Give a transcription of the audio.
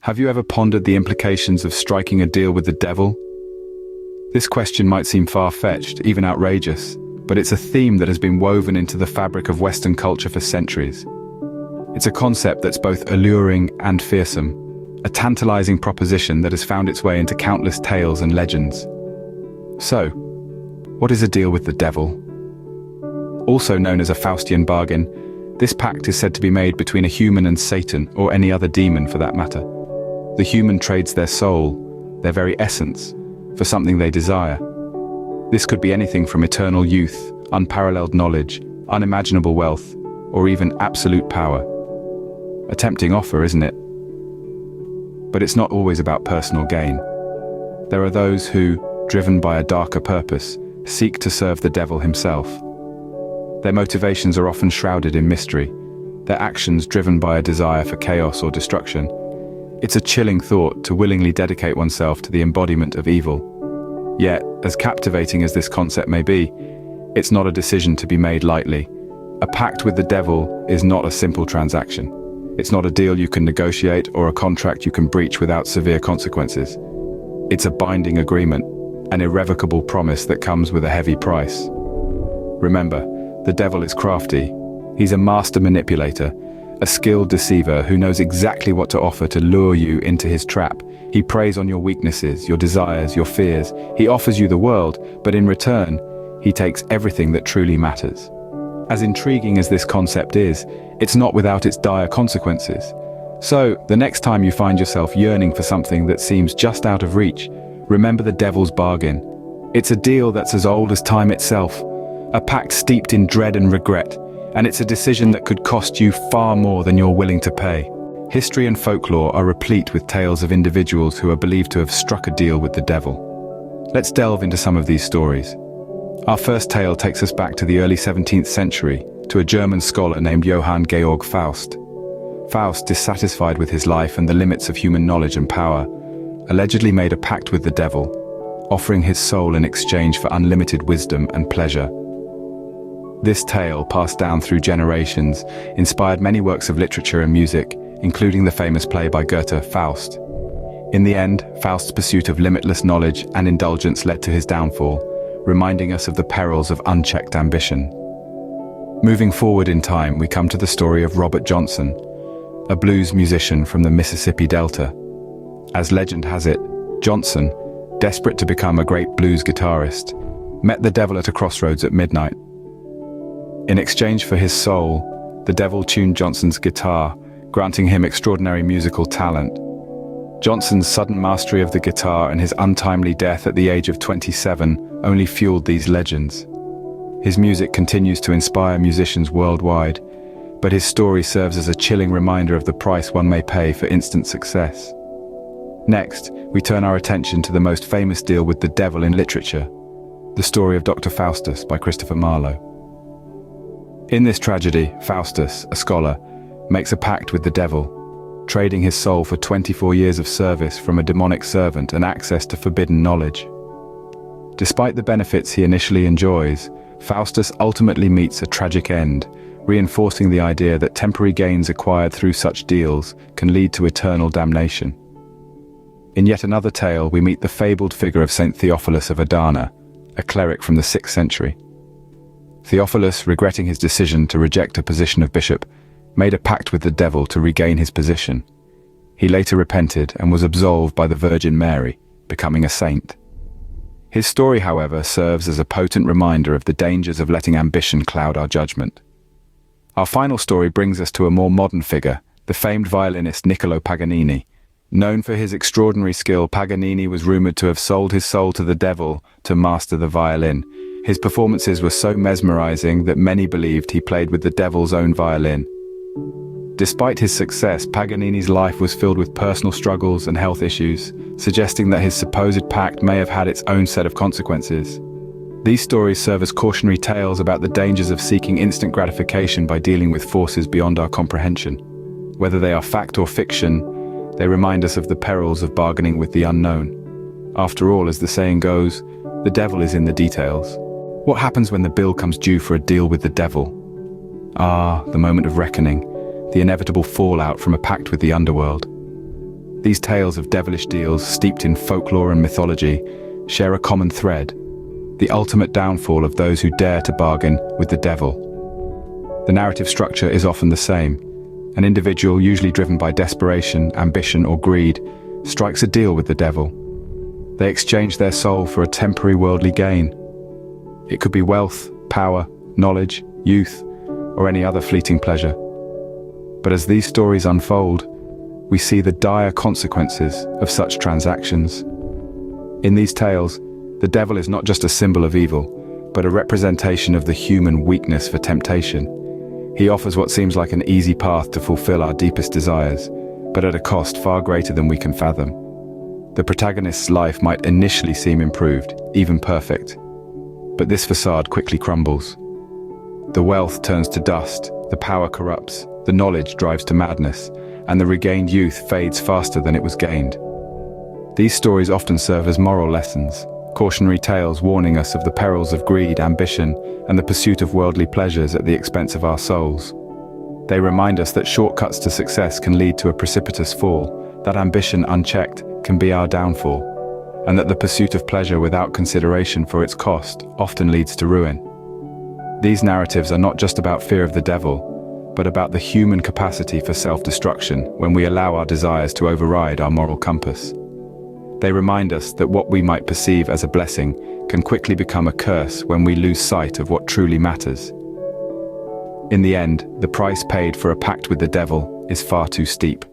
Have you ever pondered the implications of striking a deal with the devil? This question might seem far-fetched, even outrageous, but it's a theme that has been woven into the fabric of Western culture for centuries. It's a concept that's both alluring and fearsome, a tantalizing proposition that has found its way into countless tales and legends. So, what is a deal with the devil? Also known as a Faustian bargain, this pact is said to be made between a human and Satan, or any other demon for that matter. The human trades their soul, their very essence, for something they desire. This could be anything from eternal youth, unparalleled knowledge, unimaginable wealth, or even absolute power. A tempting offer, isn't it? But it's not always about personal gain. There are those who, driven by a darker purpose, seek to serve the devil himself. Their motivations are often shrouded in mystery, their actions driven by a desire for chaos or destruction. It's a chilling thought to willingly dedicate oneself to the embodiment of evil. Yet, as captivating as this concept may be, it's not a decision to be made lightly. A pact with the devil is not a simple transaction. It's not a deal you can negotiate or a contract you can breach without severe consequences. It's a binding agreement, an irrevocable promise that comes with a heavy price. Remember, the devil is crafty. He's a master manipulator, a skilled deceiver who knows exactly what to offer to lure you into his trap. He preys on your weaknesses, your desires, your fears. He offers you the world, but in return, he takes everything that truly matters. As intriguing as this concept is, it's not without its dire consequences. So, the next time you find yourself yearning for something that seems just out of reach, remember the devil's bargain. It's a deal that's as old as time itself, a pact steeped in dread and regret, and it's a decision that could cost you far more than you're willing to pay. History and folklore are replete with tales of individuals who are believed to have struck a deal with the devil. Let's delve into some of these stories. Our first tale takes us back to the early 17th century, to a German scholar named Johann Georg Faust. Faust, dissatisfied with his life and the limits of human knowledge and power, allegedly made a pact with the devil, offering his soul in exchange for unlimited wisdom and pleasure. This tale, passed down through generations, inspired many works of literature and music, including the famous play by Goethe, Faust. In the end, Faust's pursuit of limitless knowledge and indulgence led to his downfall, reminding us of the perils of unchecked ambition. Moving forward in time, we come to the story of Robert Johnson, a blues musician from the Mississippi Delta. As legend has it, Johnson, desperate to become a great blues guitarist, met the devil at a crossroads at midnight. In exchange for his soul, the devil tuned Johnson's guitar, granting him extraordinary musical talent. Johnson's sudden mastery of the guitar and his untimely death at the age of 27 only fueled these legends. His music continues to inspire musicians worldwide, but his story serves as a chilling reminder of the price one may pay for instant success. Next, we turn our attention to the most famous deal with the devil in literature, the story of Dr. Faustus by Christopher Marlowe. In this tragedy, Faustus, a scholar, makes a pact with the devil, trading his soul for 24 years of service from a demonic servant and access to forbidden knowledge. Despite the benefits he initially enjoys, Faustus ultimately meets a tragic end, reinforcing the idea that temporary gains acquired through such deals can lead to eternal damnation. In yet another tale, we meet the fabled figure of Saint Theophilus of Adana, a cleric from the 6th century. Theophilus, regretting his decision to reject a position of bishop, made a pact with the devil to regain his position. He later repented and was absolved by the Virgin Mary, becoming a saint. His story, however, serves as a potent reminder of the dangers of letting ambition cloud our judgment. Our final story brings us to a more modern figure, the famed violinist Niccolo Paganini. Known for his extraordinary skill, Paganini was rumored to have sold his soul to the devil to master the violin. His performances were so mesmerizing that many believed he played with the devil's own violin. Despite his success, Paganini's life was filled with personal struggles and health issues, suggesting that his supposed pact may have had its own set of consequences. These stories serve as cautionary tales about the dangers of seeking instant gratification by dealing with forces beyond our comprehension. Whether they are fact or fiction, they remind us of the perils of bargaining with the unknown. After all, as the saying goes, the devil is in the details. What happens when the bill comes due for a deal with the devil? The moment of reckoning, the inevitable fallout from a pact with the underworld. These tales of devilish deals steeped in folklore and mythology share a common thread: the ultimate downfall of those who dare to bargain with the devil. The narrative structure is often the same. An individual, usually driven by desperation, ambition, or greed, strikes a deal with the devil. They exchange their soul for a temporary worldly gain. It could be wealth, power, knowledge, youth, or any other fleeting pleasure. But as these stories unfold, we see the dire consequences of such transactions. In these tales, the devil is not just a symbol of evil, but a representation of the human weakness for temptation. He offers what seems like an easy path to fulfill our deepest desires, but at a cost far greater than we can fathom. The protagonist's life might initially seem improved, even perfect, but this facade quickly crumbles. The wealth turns to dust, the power corrupts, the knowledge drives to madness, and the regained youth fades faster than it was gained. These stories often serve as moral lessons, cautionary tales warning us of the perils of greed, ambition, and the pursuit of worldly pleasures at the expense of our souls. They remind us that shortcuts to success can lead to a precipitous fall, that ambition unchecked can be our downfall, and that the pursuit of pleasure without consideration for its cost often leads to ruin. These narratives are not just about fear of the devil, but about the human capacity for self-destruction when we allow our desires to override our moral compass. They remind us that what we might perceive as a blessing can quickly become a curse when we lose sight of what truly matters. In the end, the price paid for a pact with the devil is far too steep.